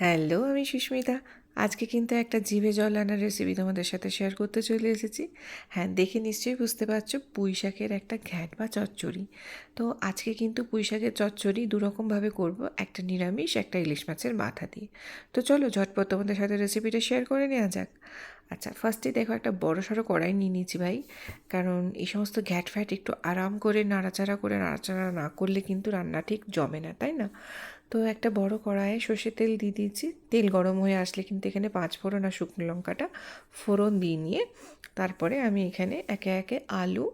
Hello, আমি সুস্মিতা। আজকে কিন্তু একটা জিভে জল আনার রেসিপি তোমাদের সাথে শেয়ার করতে চলে এসেছি। হ্যাঁ, দেখে নিশ্চয়ই বুঝতে পারছো পুঁই শাকের একটা ঘ্যাট বা চচ্চড়ি। তো আজকে কিন্তু পুঁই শাকের চচ্চড়ি দুরকমভাবে করব, একটা নিরামিষ, একটা ইলিশ মাছের মাথা দিয়ে। তো চলো ঝটপট তোমাদের সাথে রেসিপিটা শেয়ার করে নেওয়া যাক। আচ্ছা, ফার্স্টে দেখো একটা বড়সড় কড়াই নিয়ে নিয়েছি ভাই, কারণ এই সমস্ত ঘ্যাট ফ্যাট একটু আরাম করে নাড়াচাড়া না করলে কিন্তু রান্না ঠিক জমে না, তাই না? তো একটা বড় কড়াইয়ে সর্ষের তেল দিয়ে দিয়েছি। তেল গরম হয়ে আসলে কিন্তু এখানে 5 ফোড়ন আর শুকনো লঙ্কাটা ফোড়ন দিয়ে নিয়ে তারপরে আমি এখানে একে একে আলু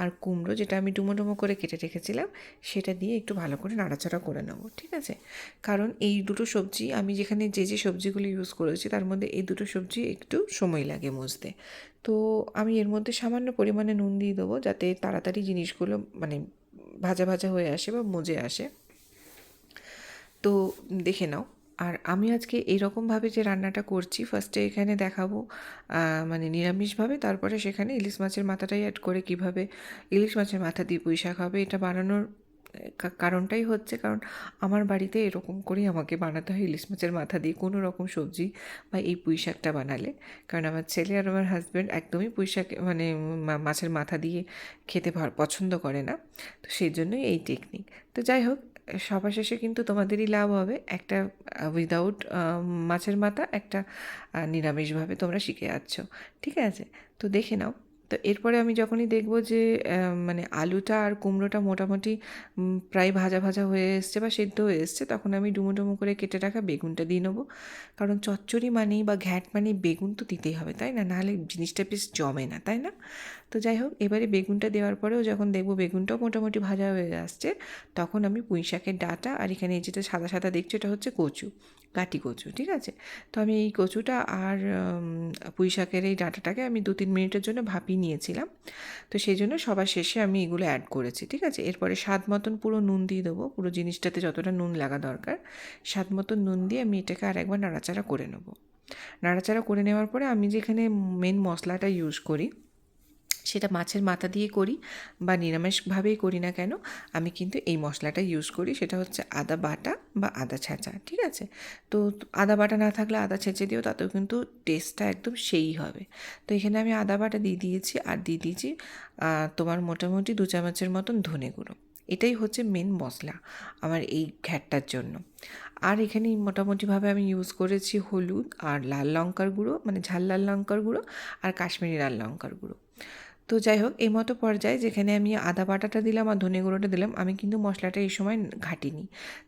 আর কুমড়ো, যেটা আমি ডুমো ডুমো করে কেটে রেখেছিলাম, সেটা দিয়ে একটু ভালো করে নাড়াচাড়া করে নেব, ঠিক আছে? কারণ এই দুটো সবজি আমি যেখানে যে সবজিগুলো ইউজ করেছি তার মধ্যে এই দুটো সবজি একটু সময় লাগে মজতে। তো আমি এর মধ্যে সামান্য পরিমাণে নুন দিয়ে দেবো, যাতে তাড়াতাড়ি জিনিসগুলো মানে ভাজা ভাজা হয়ে আসে বা মজে আসে। তো দেখে নাও। আর আমি আজকে এইরকমভাবে যে রান্নাটা করছি, ফার্স্টে এখানে দেখাবো মানে নিরামিষভাবে, তারপরে সেখানে ইলিশ মাছের মাথাটাই অ্যাড করে কিভাবে ইলিশ মাছের মাথা দিয়ে পুঁই শাক হবে এটা বানানোর কারণটাই হচ্ছে, কারণ আমার বাড়িতে এরকম করেই আমাকে বানাতে হয় ইলিশ মাছের মাথা দিয়ে কোনো রকম সবজি বা এই পুঁই শাকটা বানালে। কারণ আমার ছেলে আর আমার হাজব্যান্ড একদমই পুঁই শাক মানে মাছের মাথা দিয়ে খেতে পছন্দ করে না। তো সেই জন্যই এই টেকনিক। তো যাই হোক, সবার শেষে কিন্তু তোমাদেরই লাভ হবে, একটা উইদাউট মাছের মাথা, একটা নিরামিষভাবে তোমরা শিখে যাচ্ছ, ঠিক আছে? তো দেখে নাও। তো এরপরে আমি যখনই দেখবো যে মানে আলুটা আর কুমড়োটা মোটামুটি প্রায় ভাজা ভাজা হয়ে এসছে বা সেদ্ধ হয়ে এসছে, তখন আমি ডুমো ডুমো করে কেটে রাখা বেগুনটা দিয়ে নেবো। কারণ চচ্চড়ি মানেই বা ঘ্যাট মানেই বেগুন তো দিতেই হবে, তাই না? নাহলে জিনিসটা বেশ জমে না, তাই না? তো যাই হোক, এবারে বেগুনটা দেওয়ার পরেও যখন দেখবো বেগুনটাও মোটামুটি ভাজা হয়ে আসছে, তখন আমি পুঁই শাকের ডাঁটা আর এখানে এই যেটা সাদা সাদা দেখছো এটা হচ্ছে কচু, কাটি কচু, ঠিক আছে? তো আমি এই কচুটা আর পুঁই শাকের এই ডাঁটাটাকে আমি 2-3 মিনিটের জন্য ভাপিয়ে নিয়েছিলাম। তো সেই জন্য সবার শেষে আমি এগুলো অ্যাড করেছি, ঠিক আছে? এরপরে স্বাদ মতন পুরো নুন দিয়ে দেবো, পুরো জিনিসটাতে যতটা নুন লাগা দরকার স্বাদ মতন নুন দিয়ে আমি এটাকে আর একবার নাড়াচাড়া করে নেবো। নাড়াচাড়া করে নেওয়ার পরে আমি যেখানে মেন মশলাটা ইউজ করি, সেটা মাছের মাথা দিয়ে করি বা নিরামিষভাবেই করি না কেন, আমি কিন্তু এই মশলাটা ইউজ করি। সেটা হচ্ছে আদা বাটা বা আদা ছেঁচা, ঠিক আছে? তো আদা বাটা না থাকলে আদা ছেঁচে দিও, তাতেও কিন্তু টেস্টটা একদম সেই হবে। তো এখানে আমি আদা বাটা দিয়ে দিয়েছি আর দিয়ে দিয়েছি তোমার মোটামুটি 2 চামচের মতন ধনে গুঁড়ো। এটাই হচ্ছে মেন মশলা আমার এই ঘ্যাটটার জন্য। আর এখানে মোটামুটিভাবে আমি ইউজ করেছি হলুদ আর লাল লঙ্কার গুঁড়ো, মানে ঝাল লাল লঙ্কার গুঁড়ো আর কাশ্মীরি লাল লঙ্কার গুঁড়ো। তো যাই হোক, এই মতো পর্যায়ে যেখানে আমি আদা বাটাটা দিলাম আর ধনে গুঁড়োটা দিলাম, আমি কিন্তু মশলাটা এই সময় ঘাঁটিনি।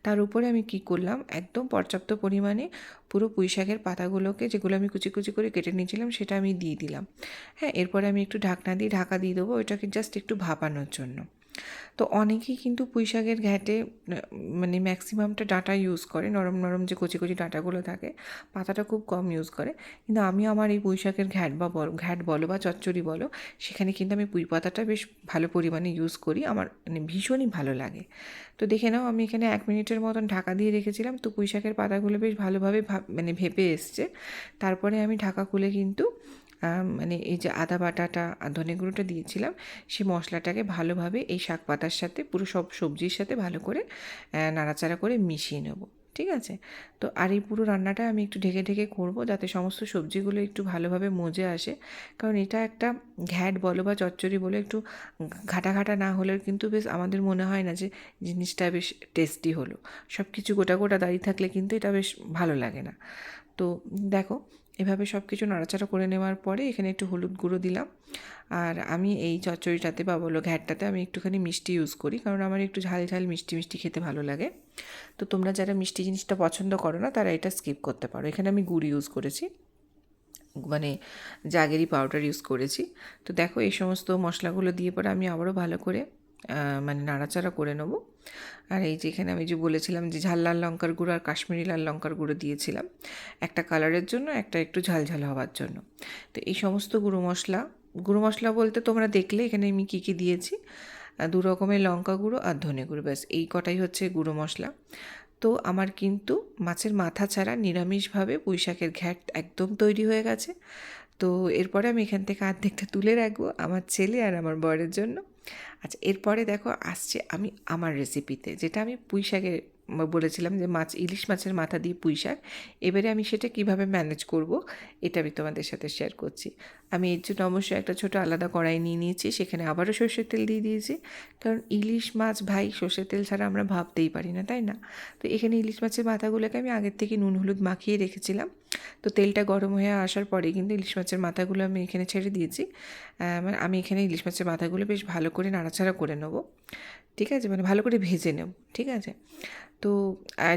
তার উপরে আমি কি করলাম, একদম পর্যাপ্ত পরিমাণে পুরো পুঁই শাকের পাতাগুলোকে, যেগুলো আমি কুচি কুচি করে কেটে নিয়েছিলাম, সেটা আমি দিয়ে দিলাম। হ্যাঁ, এরপরে আমি একটু ঢাকনা দিয়ে ঢাকা দিয়ে দেবো ওইটাকে জাস্ট একটু ভাপানোর জন্য। তো অনেকেই কিন্তু পুঁই শাকের ঘ্যাটে মানে ম্যাক্সিমামটা ডাঁটা ইউজ করে, নরম নরম যে কচি কচি ডাঁটাগুলো থাকে, পাতাটা খুব কম ইউজ করে। কিন্তু আমি আমার এই পুঁই শাকের ঘ্যাট বলো বা চচ্চড়ি বলো, সেখানে কিন্তু আমি পুঁই পাতাটা বেশ ভালো পরিমাণে ইউজ করি, আমার মানে ভীষণই ভালো লাগে। তো দেখে নাও, আমি এখানে 1 মিনিটের মতন ঢাকা দিয়ে রেখেছিলাম, তো পুঁই শাকের পাতাগুলো বেশ ভালোভাবে মানে ভেপে এসছে। তারপরে আমি ঢাকা খুলে কিন্তু মানে এই যে আদা বাটাটা আর ধনে গুঁড়োটা দিয়েছিলাম, সেই মশলাটাকে ভালোভাবে এই শাক পাতার সাথে পুরো সব সবজির সাথে ভালো করে নাড়াচাড়া করে মিশিয়ে নেব, ঠিক আছে? তো আর এই পুরো রান্নাটা আমি একটু ঢেকে ঢেকে করব, যাতে সমস্ত সবজিগুলো একটু ভালোভাবে মজে আসে। কারণ এটা একটা ঘ্যাট বলো বা চচ্চড়ি বলো, একটু ঘাটা ঘাটা না হলেও কিন্তু বেশ আমাদের মনে হয় না যে জিনিসটা বেশ টেস্টি হলো। সব কিছু গোটা গোটা দাঁড়িয়ে থাকলে কিন্তু এটা বেশ ভালো লাগে না। তো দেখো, এভাবে সব কিছু নাড়াচাড়া করে নেওয়ার পরে এখানে একটু হলুদ গুঁড়ো দিলাম। আর আমি এই চচ্চড়িটাতে বা বলো ঘ্যাটটাতে আমি একটুখানি মিষ্টি ইউজ করি, কারণ আমার একটু ঝাল ঝাল মিষ্টি মিষ্টি খেতে ভালো লাগে। তো তোমরা যারা মিষ্টি জিনিসটা পছন্দ করো না, তারা এটা স্কিপ করতে পারো। এখানে আমি গুড় ইউজ করেছি, মানে জাগেরি পাউডার ইউজ করেছি। তো দেখো, এই সমস্ত মশলাগুলো দিয়ে পরে আমি আবারও ভালো করে মানে নাড়াচাড়া করে নেব। আর এই যে এখানে আমি যে বলেছিলাম যে ঝাল লাল লঙ্কার গুঁড়ো আর কাশ্মীরি লাল লঙ্কার গুঁড়ো দিয়েছিলাম, একটা কালারের জন্য, একটা একটু ঝাল ঝাল হওয়ার জন্য। তো এই সমস্ত গুঁড়ো মশলা বলতে তোমরা দেখলে এখানে আমি কী কী দিয়েছি, 2 রকমের লঙ্কা গুঁড়ো আর ধনে গুঁড়ো, ব্যাস এই কটাই হচ্ছে গুঁড়ো মশলা। তো আমার কিন্তু মাছের মাথা ছাড়া নিরামিষভাবে পুঁই শাকের ঘ্যাট একদম তৈরি হয়ে গেছে। তো এরপরে আমি এখান থেকে অর্ধেকটা তুলে রাখবো আমার ছেলে আর আমার বরের জন্য। আচ্ছা, এরপরে দেখো আসছে আমি আমার রেসিপিতে, যেটা আমি পুঁই শাকের বলেছিলাম যে ইলিশ মাছের মাথা দিয়ে পুঁই শাক। এবারে আমি সেটা কিভাবে ম্যানেজ করব এটা আমি তোমাদের সাথে শেয়ার করছি। আমি এর জন্য অবশ্যই একটা ছোটো আলাদা কড়াই নিয়ে নিয়েছি, সেখানে আবারও সর্ষের তেল দিয়ে দিয়েছি, কারণ ইলিশ মাছ ভাই সর্ষের তেল ছাড়া আমরা ভাবতেই পারি না, তাই না? তো এখানে ইলিশ মাছের মাথাগুলোকে আমি আগের থেকে নুন হলুদ মাখিয়ে রেখেছিলাম। তো তেলটা গরম হয়ে আসার পরে কিন্তু ইলিশ মাছের মাথাগুলো আমি এখানে ছেড়ে দিয়েছি। মানে আমি এখানে ইলিশ মাছের মাথাগুলো বেশ ভালো করে নাড়াচাড়া করে নেবো, ঠিক আছে, মানে ভালো করে ভেজে নেব, ঠিক আছে। তো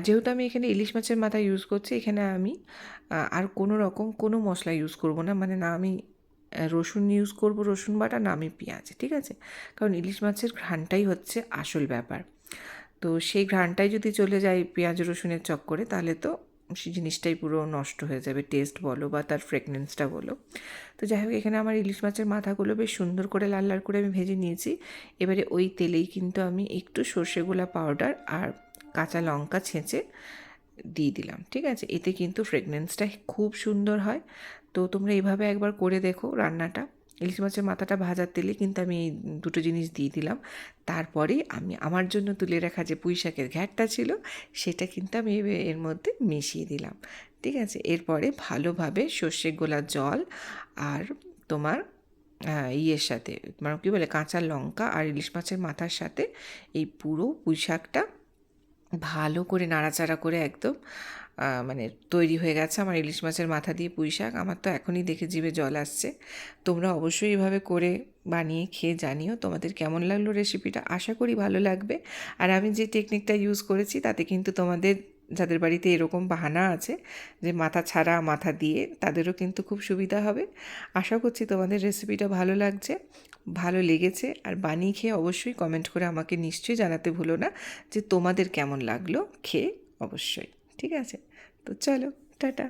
যেহেতু আমি এখানে ইলিশ মাছের মাথা ইউজ করছি, এখানে আমি আর কোনো রকম কোনো মশলা ইউজ করব না, মানে না আমি রসুন ইউজ করব, রসুন বাটা, না আমি পেঁয়াজ, ঠিক আছে। কারণ ইলিশ মাছের ঘ্রাণটাই হচ্ছে আসল ব্যাপার। তো সেই ঘ্রাণটাই যদি চলে যায় পেঁয়াজ রসুনের চক্করে, তাহলে তো সেই জিনিসটাই পুরো নষ্ট হয়ে যাবে, টেস্ট বলো বা তার ফ্রেগনেন্সটা বলো। তো যাই হোক, এখানে আমার ইলিশ মাছের মাথাগুলো বেশ সুন্দর করে লাল লাল করে আমি ভেজে নিয়েছি। এবারে ওই তেলেই কিন্তু আমি একটু সর্ষে গোলা পাউডার আর কাঁচা লঙ্কা ছেঁচে দিয়ে দিলাম, ঠিক আছে। এতে কিন্তু ফ্রেগনেন্সটা খুব সুন্দর হয়। তো তোমরা এইভাবে একবার করে দেখো রান্নাটা। ইলিশ মাছের মাথাটা ভাজার তেলে কিন্তু আমি এই দুটো জিনিস দিয়ে দিলাম। তারপরেই আমি আমার জন্য তুলে রাখা যে পুঁই শাকের ঘ্যাঁটটা ছিল সেটা কিন্তু আমি এর মধ্যে মিশিয়ে দিলাম, ঠিক আছে। এরপরে ভালোভাবে সর্ষে গোলা জল আর তোমার ইয়ের সাথে, মানে কী বলে, কাঁচা লঙ্কা আর ইলিশ মাছের মাথার সাথে এই পুরো পুঁই শাকটা ভালো করে নাড়াচাড়া করে একদম মানে তৈরি হয়ে গেছে আমার ইলিশ মাছের মাথা দিয়ে পুঁই শাক। আমার তো এখনই দেখে জিভে জল আসছে। তোমরা অবশ্যই এভাবে করে বানিয়ে খেয়ে জানিও তোমাদের কেমন লাগলো রেসিপিটা। আশা করি ভালো লাগবে। আর আমি যে টেকনিকটা ইউজ করেছি তাতে কিন্তু তোমাদের যাদের বাড়িতে এরকম বাহানা আছে যে মাথা ছাড়া মাথা দিয়ে, তাদেরও কিন্তু খুব সুবিধা হবে। আশা করছি তোমাদের রেসিপিটা ভালো লাগছে, ভালো লেগেছে। আর বানিয়ে খেয়ে অবশ্যই কমেন্ট করে আমাকে নিশ্চয়ই জানাতে ভুলো না যে তোমাদের কেমন লাগলো খেয়ে, অবশ্যই, ঠিক আছে। তো চলো, টাটা।